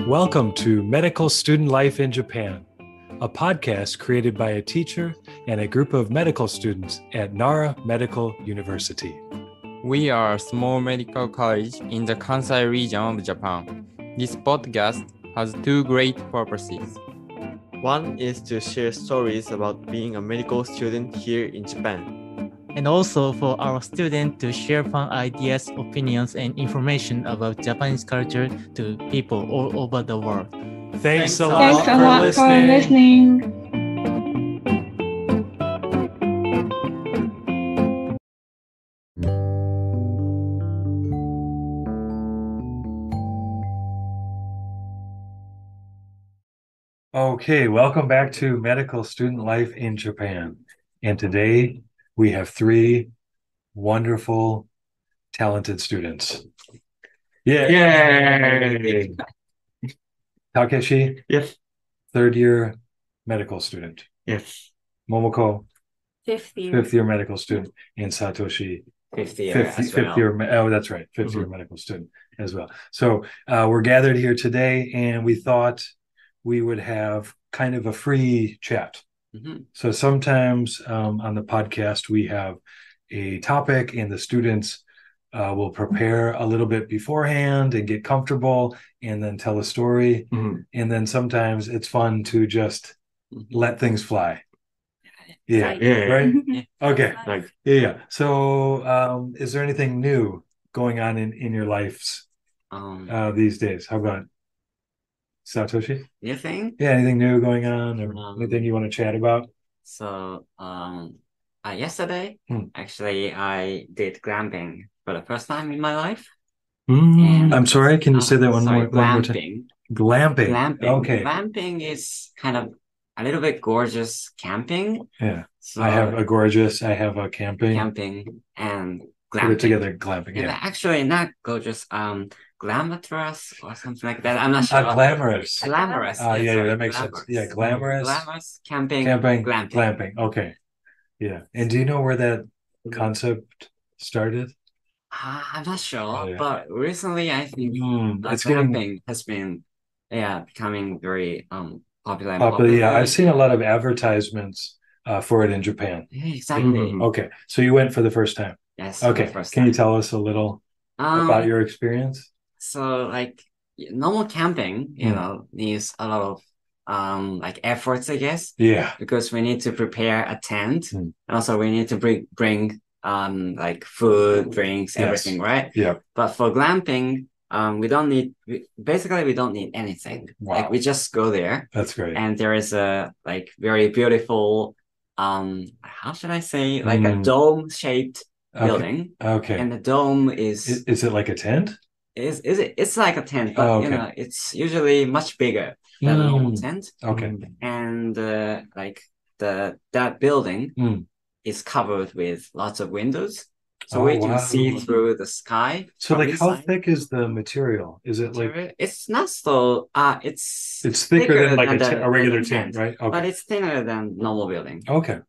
Welcome to Medical Student Life in Japan, a podcast created by a teacher and a group of medical students at Nara Medical University. We are a small medical college in the Kansai region of Japan. This podcast has two great purposes. One is to share stories about being a medical student here in Japan. And also for our students to share fun ideas, opinions, and information about Japanese culture to people all over the world. Thanks a Thanks lot a lot for listening. Okay, welcome back to Medical Student Life in Japan. And today we have three wonderful, talented students. Yay! Takeshi, Yes. third year medical student. Yes. Momoko, Fifth year. fifth year medical student. And Satoshi, Fifth year fifth year. Oh, that's right. Fifth year medical student as well. So we're gathered here today, and we thought we would have kind of a free chat. Mhm. So sometimes on the podcast, we have a topic, and the students will prepare a little bit beforehand and get comfortable and then tell a story. And then sometimes it's fun to just let things fly. Yeah, Yeah. right? Okay. Like, Yeah. So is there anything new going on in your lives these days? How about Satoshi? New thing? Yeah, anything new going on or anything you want to chat about? So, yesterday, actually, I did glamping for the first time in my life. And- I'm sorry, can you say that one more time? Glamping. Glamping. Glamping. Okay. Glamping is kind of a little bit gorgeous camping. Yeah. So I have a camping. camping and Put glamping. it together, glamping. And Yeah. actually not gorgeous, glamorous or something like that. I'm not sure. Glamorous. Glamorous. Yeah, sorry, that makes sense. glamorous. Yeah, glamorous. Glamorous, camping, Camping. glamping. Glamping. Okay. Yeah. And do you know where that concept started? I'm not sure, Oh, yeah. but recently I think It's getting glamping has been becoming very popular. and popular. Yeah, popular. I've seen a lot of advertisements for it in Japan. Yeah, exactly. Okay. So you went for the first time. Yes. for the Okay. first Can you time. tell us a little about your experience? So like normal camping, you know, needs a lot of like efforts, I guess, Yeah. because we need to prepare a tent, Mm. and also we need to bring like food, drinks, Yes. everything, right? Yeah. But for glamping, we don't need anything. Wow. Like we just go there, That's great. and there is a like very beautiful how should I say, like a dome shaped building, Okay. and the dome is Is it like a tent? it's like a tent, but Oh, you okay. know it's usually much bigger than a normal tent, Okay. and like that building Mm. is covered with lots of windows, so Oh, we can wow. see through the sky. So from like how inside. thick is the material? Is it like It's not so it's thicker than like than a regular the tent, right? but Okay. it's thinner than normal building. Okay.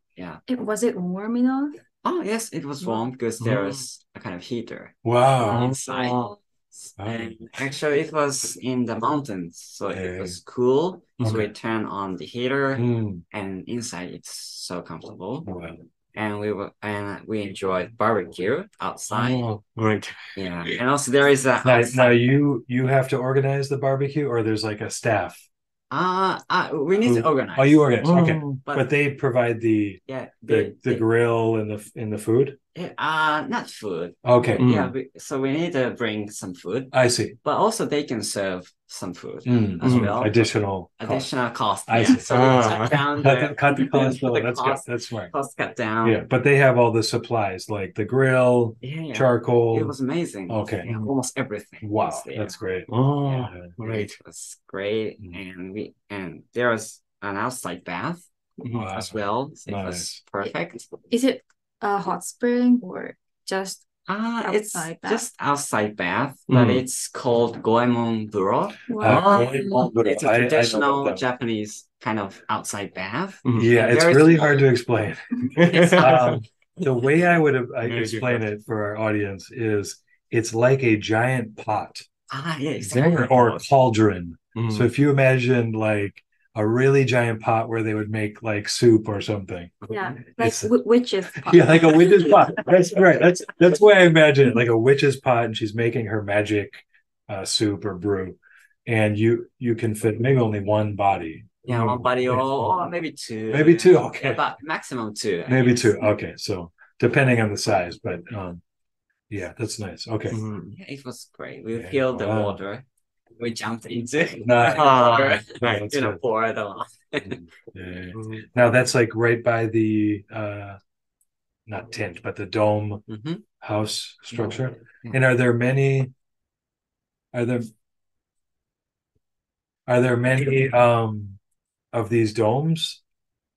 Was it warm enough? Oh yes, it was warm because there was a kind of heater Wow. inside. And actually, it was in the mountains, so Yeah. it was cool. So Okay. we turn on the heater, Mm. and inside it's so comfortable. Wow. And we enjoyed barbecue outside. Oh. right. Yeah, and also there is a Now outside. you have to organize the barbecue, or there's like a staff. We need to Who- organize. Oh, you organize. Okay. but, But they provide the yeah, the grill and the food. not food. Okay. Yeah, so we need to bring some food, I see. but also they can serve some food Mm. as well. Additional cost. Additional cost. I yeah. see. So we cut down Cut the cost low. the That's good. cost, That's smart. cost cut down. Yeah, but they have all the supplies like the grill, Yeah. charcoal. It was amazing. Okay. Yeah, almost everything. Wow, was there. that's great. Oh, Yeah. right. It was great, and there was an outside bath Wow. as well. So it Nice. was perfect. Is it a hot spring or just It's outside bath? just outside bath, but Mm. it's called Goemon Buro. It's a I know traditional about them. Japanese kind of outside bath. Yeah, it's Very really small. hard to explain. It's The way I would Very explain it for our audience is it's like a giant pot yeah, exactly. or cauldron So if you imagine like a really giant pot where they would make like soup or something. Yeah, like It's- witches. pot. Yeah, like a witch's pot. That's right. That's why I imagine it, like a witch's pot, and she's making her magic soup or brew, and you can fit maybe only one body. Yeah, one body or maybe two. Maybe two. Okay, But maximum two. I maybe guess. two. Okay, so depending on the size, but yeah, that's nice. Okay, Yeah, it was great. We Yeah, filled the wow. water. We jumped into Nice. water. That's good. Poured on. Yeah. Now that's like right by the not tent, but the dome Mhm. house structure. Yeah. And are there many of these domes,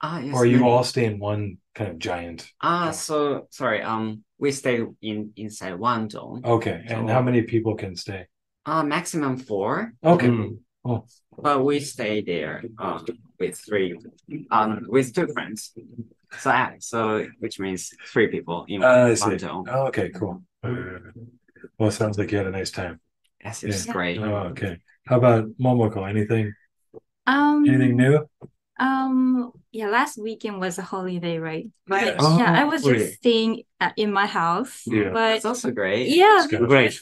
Yes, or you many. all stay in one kind of giant? So sorry. We stay inside one dome. Okay, and So- how many people can stay? Maximum 4. Okay, Mm. But we stay there. With 3. With 2 friends. So which means 3 people in I one see. dome. Oh, okay, cool. Well, it sounds like you had a nice time. Yes, it's Yeah. great. Oh, okay. How about Momoko? Anything Um, new? Yeah, last weekend was a holiday, right? But Yes. yeah, I was holiday. just staying in my house. Yeah. But It's also great. yeah, It's good. Great.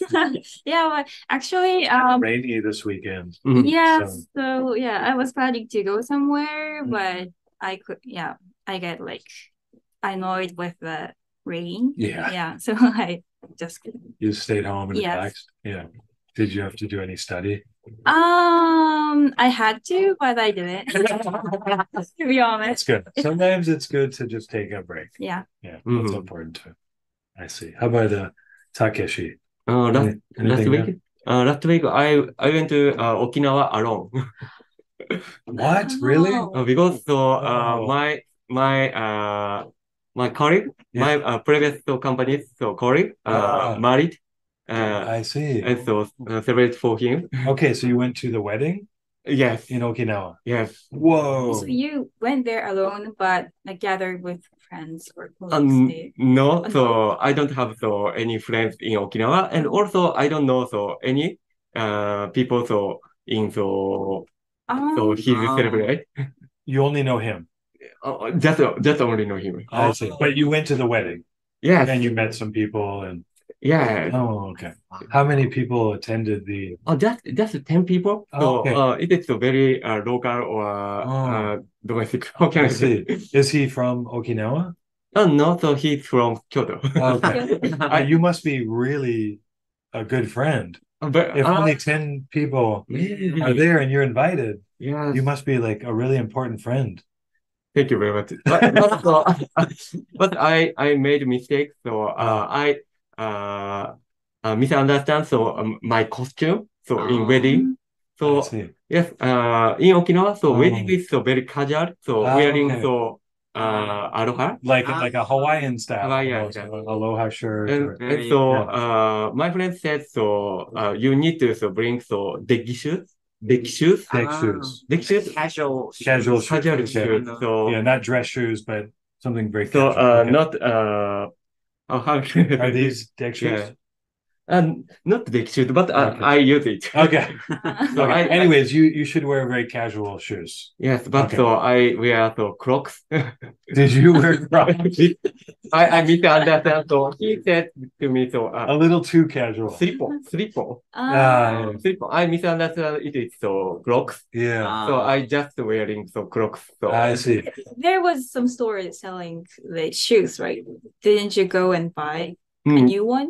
yeah, but actually, Rainy this weekend. yeah, So- so yeah, I was planning to go somewhere, Mm. but I get like annoyed with the rain. Yeah. Yeah, so I just couldn't. You stayed home and Yes. relaxed. Yeah. Did you have to do any study? I had to, but I didn't. To be honest. That's good. Sometimes it's good to just take a break. Yeah. Yeah, that's Mhm. important too. I see. How about Takeshi? Last Anything week, last week I went to Okinawa alone What? Really? Oh. because Oh. my colleague, Yeah. my previous company colleague married, I see. and so celebrate for him. Okay, so you went to the wedding Yes, in Okinawa. yes. Whoa. So you went there alone, but like gathered with friends or colleagues there. No, so I don't have any friends in Okinawa, and also I don't know any people in his Oh. celebrate. You only know him. Just only know him. I see. But you went to the wedding Yes, and you met some people and yeah. oh, okay. How many people attended the Just 10 people. Oh, okay. It is a very local or Oh. domestic. How can I I say? see. Is he from Okinawa? No, so he's from Kyoto. Okay. You must be really a good friend. But If only 10 people are there and you're invited, yes, you must be like a really important friend. thank you very much. But I made a mistake. So I misunderstand. So my costume. So in wedding. I So see. yes, in Okinawa. So Oh. wedding is very casual. So Ah, wearing okay. aloha. Like a Hawaiian style, Hawaiian, almost, yeah. aloha shirt. And, Or, and so my friend said you need to bring deck shoes. deck shoes. Deck shoes. Casual. Casual shoes. Casual Okay. shoes. So Yeah, not dress shoes, but something very so casual. Okay. not how can Are these deck shoes? Yeah. Not deck shoes, but Okay. I use it. Okay. So Okay. I Anyways, you should wear very casual shoes. yes, but Okay. so I wear Crocs. Did you wear Crocs? I misunderstand. So he said to me A little too casual. slip-on. Ah, Slip-on. I misunderstand it is Crocs. yeah. So I just wearing Crocs. So I see. There was some store selling the shoes, right? Didn't you go and buy a Hmm. new one?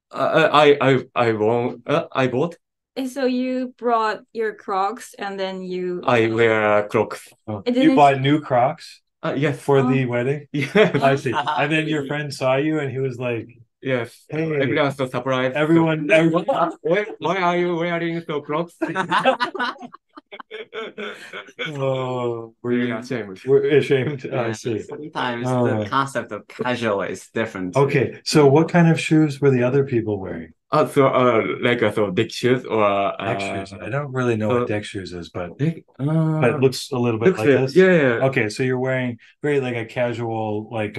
I bought. And so you brought your Crocs and then you I wear Crocs. Oh, It you didn't- bought new Crocs Yes. for Oh. the wedding? Yes. I see. And then your friend saw you and he was like, Yes. hey, Everyone so surprised. everyone. Why are you wearing Crocs? Oh, were Very you ashamed. were ashamed? I Yeah, see. sometimes Oh. the concept of casual is different. Okay, so what kind of shoes were the other people wearing? Deck shoes or Deck shoes. I don't really know what uh, deck shoes is, but deck, it looks a little bit looks like like- this. Yeah. Okay, so you're wearing very like a casual, like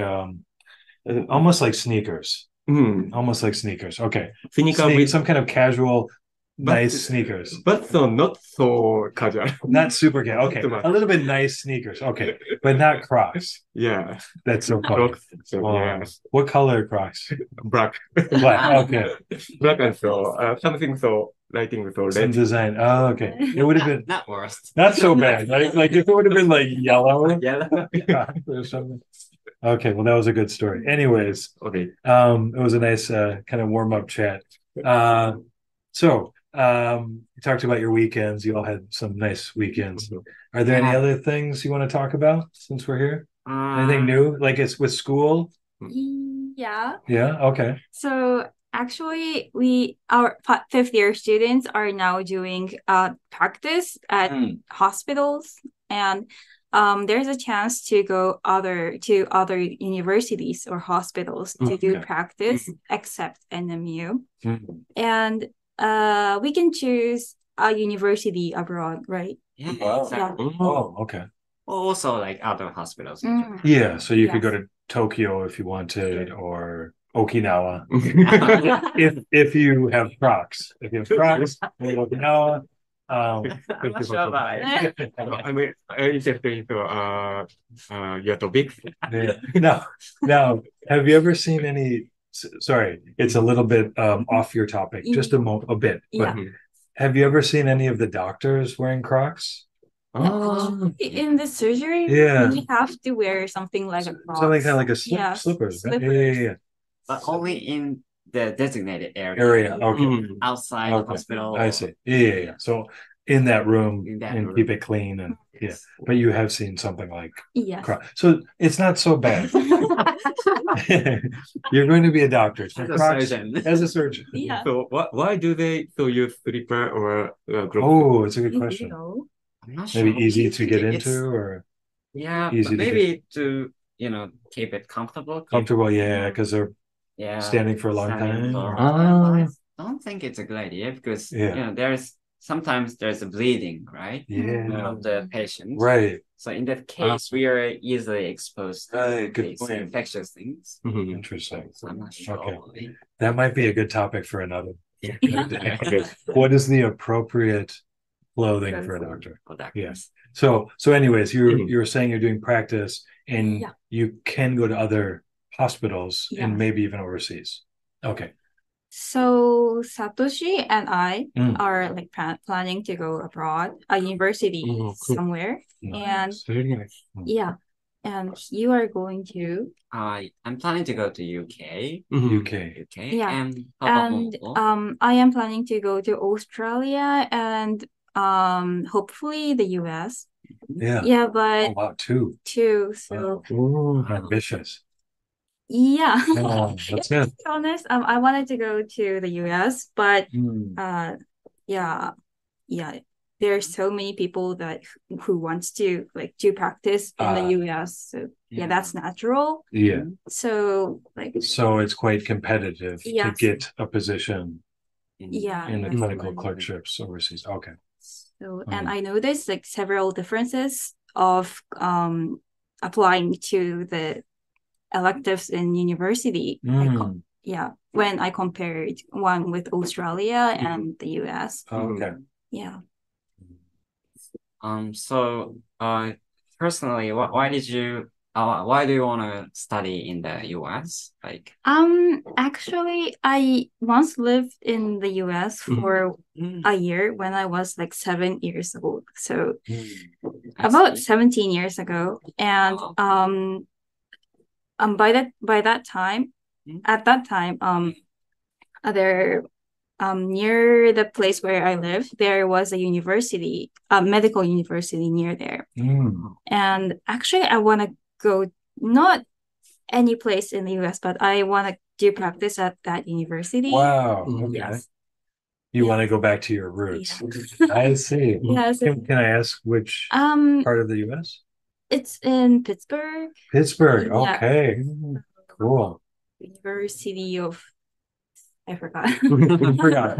almost like sneakers. Hmm. Almost like sneakers. Okay. Sneaker with Some kind of casual nice sneakers. But so not so casual. Not super gay. Okay. Too much. A little bit nice sneakers. Okay. But not Crocs. Yeah. That's so funny. Crocs. So, Wow. yeah. What color Crocs? Black. Black. Okay. Black and so something so lighting so Some red. design. Oh, okay. It would have been Not worst. not so bad. Like if it would have been like yellow Yellow. or something. Okay, well that was a good story. Anyways, Okay. it was a nice kind of warm up chat. So you talked about your weekends. You all had some nice weekends. Are there any Yeah. other things you want to talk about since we're here? Um, Anything new? Like it's with school? Yeah. Yeah. Okay. So actually, our fifth year students are now doing practice at hospitals, and there's a chance to go to other universities or hospitals to do Okay. practice, except NMU, Mhm. and we can choose a university abroad, right? yeah, Wow. exactly. Oh, okay. Also, like other hospitals. in Japan. Yeah. So you could Yes. go to Tokyo if you wanted, or Okinawa Yeah. if you have Crocs. If you have Crocs, go to Okinawa. I'm not sure about it. I mean, interested in your topics. Yeah. Now, have you ever seen any? Sorry, it's a little bit off your topic, just a bit. But Yeah. have you ever seen any of the doctors wearing Crocs? Oh. In the surgery, Yeah. we have to wear something like a Something Crocs. kind of like a Yes, slippers. Right? slippers. Yeah. But only in the designated area. Area. Okay. Outside Okay. hospital. I see. Yeah. So in that room In that and room. keep it clean and yeah. But you have seen something like Yes. Crocs. So it's not so bad. You're going to be a doctor. So As a Crocs- surgeon. As a surgeon. Yeah. So why do they so use slipper or group? Oh, it's a good You question. know. I'm not Maybe sure. easy to get It's- into or Yeah, easy but to maybe to keep it comfortable. comfortable. Yeah, because they're Yeah, standing for a long standing time. for a long Ah. time. But I don't think it's a good idea because Yeah. sometimes there's a bleeding, right? Yeah. Of the patient. Right. So in that case, we are easily exposed to Right, good these point. infectious things. Mhm. Interesting. So I'm not sure. Okay. That might be a good topic for another. Okay. What is the appropriate clothing for a doctor? For doctors. Yes. So anyways, Mhm. you were saying you're doing practice and Yeah. you can go to other hospitals and Yes. maybe even overseas. Okay. So Satoshi and I Mm. are like planning to go abroad, a university Oh, cool. somewhere, and Very nice. yeah, and you are going to I'm planning to go to UK. UK. Yeah. And how about and Mongo? I am planning to go to Australia and hopefully the US. Yeah. Yeah, Oh, but wow, two. so Oh. Ambitious. yeah. Oh, that's good. To be honest, I wanted to go to the US, but Mm. yeah, there's so many people that who wants to like do practice in the US. So yeah, that's natural. Yeah. So like So it's quite competitive to Yes. get a position yeah, in the that's clinical why. clerkships overseas. Okay. So and I know there's like several differences of applying to the electives in university. Mm. Yeah, when I compared one with Australia and the US. Okay. Yeah. So personally, why do you want to study in the US? Like, Actually, I once lived in the US for a year when I was like 7 years old. So about 17 years ago. And by that time, at that time, there near the place where I live, there was a university, a medical university near there. Mm. And actually, I want to go not any place in the US, but I want to do practice at that university. Wow. Okay. Yes. You Yeah. want to go back to your roots. Yeah. I see. Yes. Can I ask which part of the US? It's in Pittsburgh. Pittsburgh. Yeah. Okay. Cool. University of I forgot. I forgot,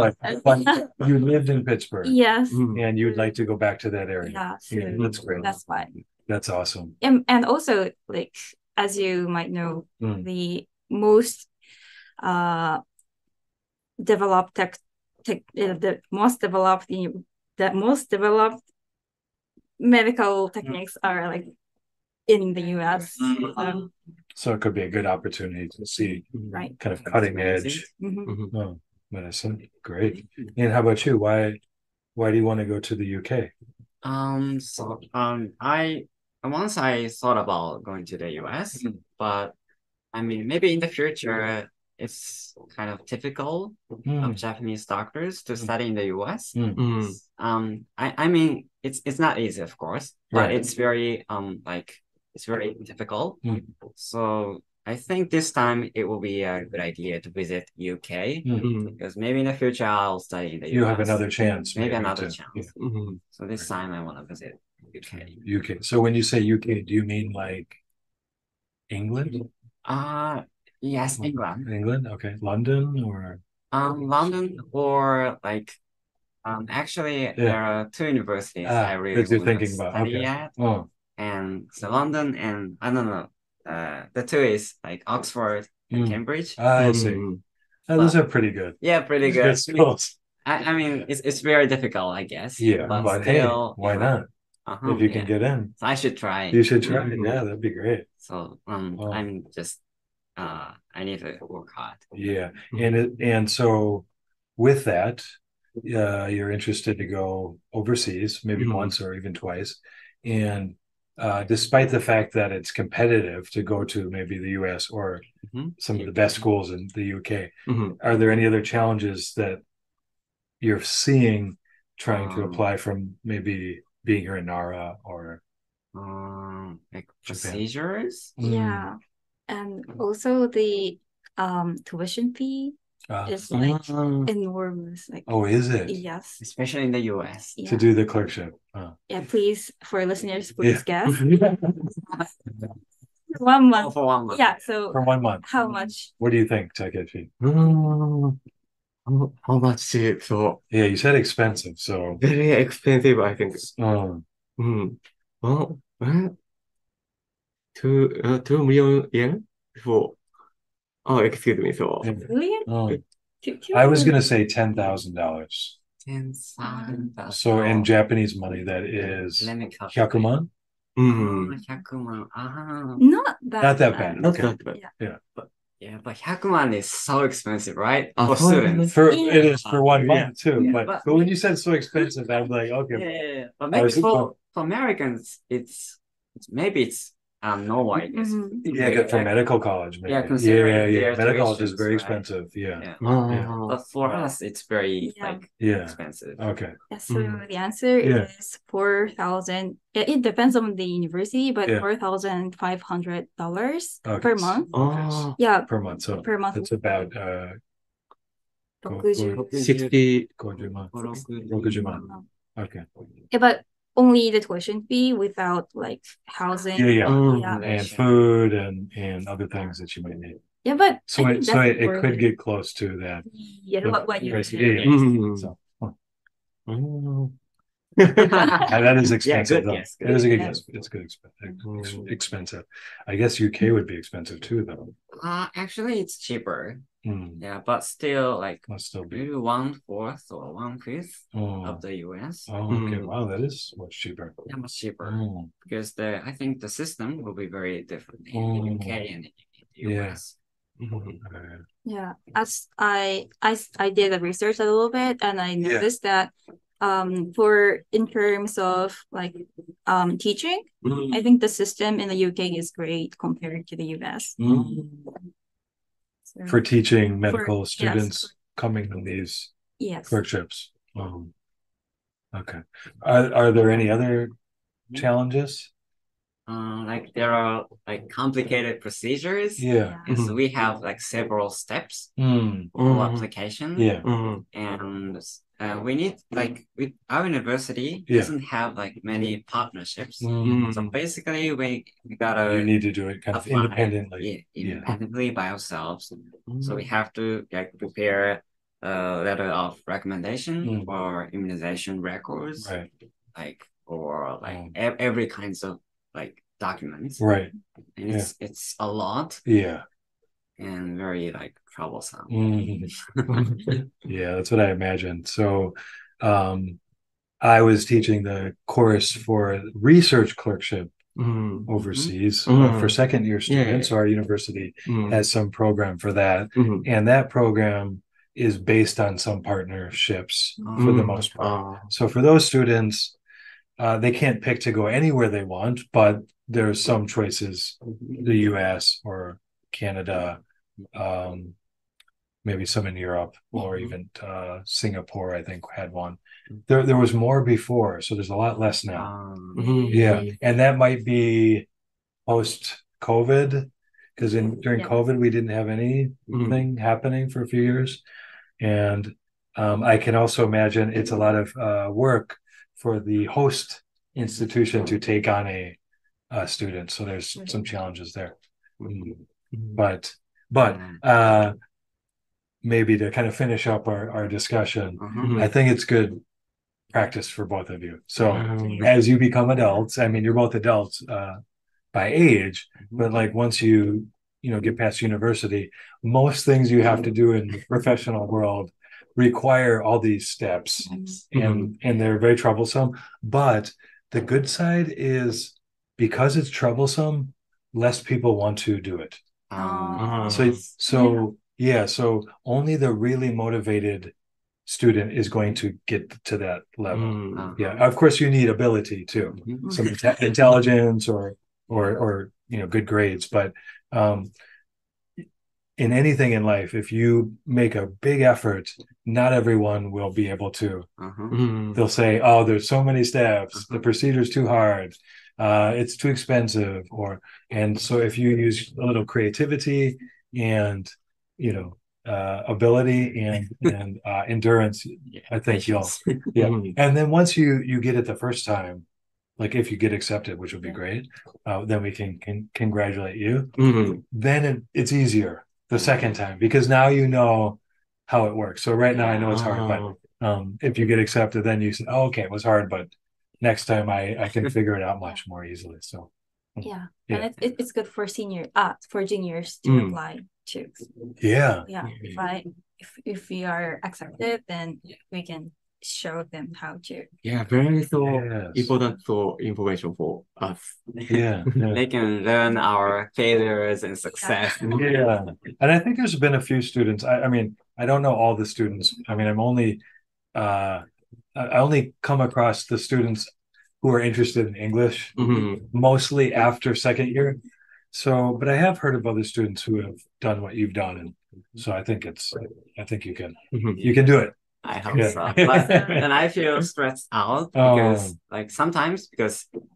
but you lived in Pittsburgh. Yes. And you'd like to go back to that area. Yeah. So Yeah, that's great. that's why. That's awesome. And also, like as you might know, Mm. the most developed the most developed medical techniques are like in the US. So it could be a good opportunity to see Right. kind of cutting edge medicine. Great. And how about you? Why do you want to go to the UK? I once I thought about going to the US, but I mean maybe in the future it's kind of typical of Japanese doctors to study in the US. I mean it's not easy, of course, but it's very it's very difficult. So I think this time it will be a good idea to visit UK because maybe in the future I'll study in the US. You have another chance. Maybe another chance. So this time I want to visit UK. UK. So when you say UK, do you mean like England? Yes, England. England? Okay. London or? London or like actually there are two universities I really that you're want to thinking about. study Okay. at. Oh. And so London and I don't know. The two is like Oxford and Cambridge. I see. Those are pretty good. Yeah, pretty good. Good schools. I mean, it's very difficult, I guess. Yeah, but still, hey, why not? If you can get in, so I should try. You should try. Yeah, that'd be great. So I'm just I need to work hard. Yeah, and so with that, you're interested to go overseas, maybe once or even twice, and despite the fact that it's competitive to go to maybe the US or some of the best schools in the UK, are there any other challenges that you're seeing trying to apply from maybe being here in Nara or like procedures? Yeah. And also the tuition fee is like enormous. Like, oh, is it? Yes. Especially in the US. To do the clerkship. Yeah, please, for listeners, please guess. 1 month. For 1 month. Yeah, so for 1 month. How much? What do you think, Takeshi? How much? So yeah, you said expensive, so very expensive, I think. Well, 2 million yen for. Oh, excuse me. So Million? I was gonna say $10,000. 10,000. So in Japanese money, that is Let me calculate. 100,000. 100,000. Not that Not that bad. bad. not Okay. that bad. Yeah, but 100,000 is so expensive, right? For For students. It is for 1 month too. Yeah, But when you said so expensive, I'm like, okay. Yeah. But maybe for Americans, maybe it's normal, I guess. Yeah, good for medical college, maybe. Yeah, considering yeah. their Medical college is tuitions, very right? expensive. Yeah. But for us, it's very expensive. Okay. Yeah, so the answer is 4,000. It depends on the university, but $4,500 per month. Okay. Yeah, Per month. So per month. it's about 60. 60,000. Okay. Yeah, but only the tuition fee without like housing. And food and other things that you might need. Yeah, but So I think it that's could get close to that. Yeah, what you price. said. So, that is expensive. good though. guess, It is a good guess. It's good expensive. I guess UK would be expensive too, though. Actually, it's cheaper. Mm. Yeah, but still, like Must still be. maybe 1/4 or 1/5 of the US. Oh, okay. Wow, that is much cheaper. Yeah, much cheaper Mm. because I think the system will be very different in the UK and in the US. Yeah, as I did the research a little bit, and I noticed that for in terms of like teaching, I think the system in the UK is great compared to the US. So, For teaching medical students coming in these clerkships. Okay. Are there any other challenges? Like there are like complicated procedures. Yeah. So we have like several steps Mm. for application. Yeah. And we need like with our university doesn't have like many partnerships. So basically we gotta You need to do it kind of apply, independently. independently by ourselves. So we have to like prepare a letter of recommendation or immunization records, Right. like or like every kinds of like documents. Right. And it's a lot. Yeah. and very like troublesome. Yeah, that's what I imagined. So I was teaching the course for research clerkship overseas for second year students. So our university has some program for that. And that program is based on some partnerships for the most part. So for those students, they can't pick to go anywhere they want, but there's some choices, the US or Canada, maybe some in Europe, or even Singapore, I think, had one. There was more before, so there's a lot less now. Yeah, and that might be post-COVID, because during COVID we didn't have anything happening for a few years, and I can also imagine it's a lot of work for the host institution to take on a student. So there's some challenges there, but maybe to kind of finish up our discussion, I think it's good practice for both of you. So as you become adults, I mean, you're both adults by age, but like once you get past university, most things you have to do in the professional world require all these steps, and they're very troublesome. But the good side is, because it's troublesome, less people want to do it. So only the really motivated student is going to get to that level. Yeah, of course you need ability too, some intelligence or good grades, but in anything in life, if you make a big effort, not everyone will be able to. They'll say, oh, there's so many steps, the procedure's too hard, it's too expensive, and so if you use a little creativity and ability and endurance, I think you'll and then once you get it the first time, like if you get accepted, which would be great, then we can congratulate you. Then it's easier the second time, because now you know how it works. So right now I know it's hard, but if you get accepted, then you say, oh, okay, it was hard, but next time I can figure it out much more easily. So and it's good for juniors to apply too. If we are accepted, then we can show them how to. Very important information for us. They can learn our failures and success. And I think there's been a few students. I mean, I don't know all the students. I mean, I only come across the students who are interested in English mostly after second year. So, but I have heard of other students who have done what you've done, and so I think you can do it. I hope so. But then I feel stressed out because sometimes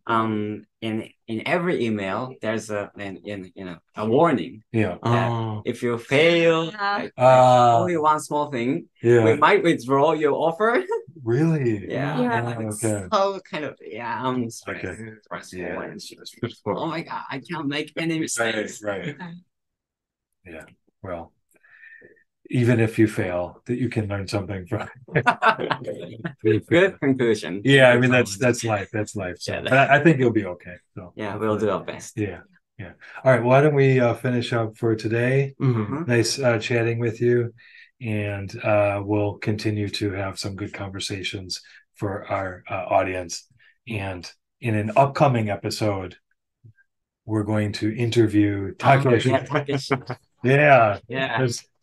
in every email there's a warning. That if you fail only one small thing, we might withdraw your offer. Really? So kind of I'm stressed. Oh my god, I can't make any mistakes. Right. Well, even if you fail, that you can learn something from. Good conclusion. I mean that's life. That's life. So, but I think you'll be okay. So we'll do our best. All right. Why don't we finish up for today? Nice chatting with you, and we'll continue to have some good conversations for our audience. And in an upcoming episode, we're going to interview Takeshi.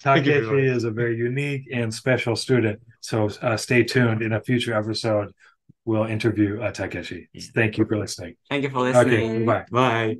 Takeshi is a very unique and special student. So stay tuned. In a future episode, we'll interview Takeshi. Thank you for listening. Thank you for listening. Okay, bye. Bye.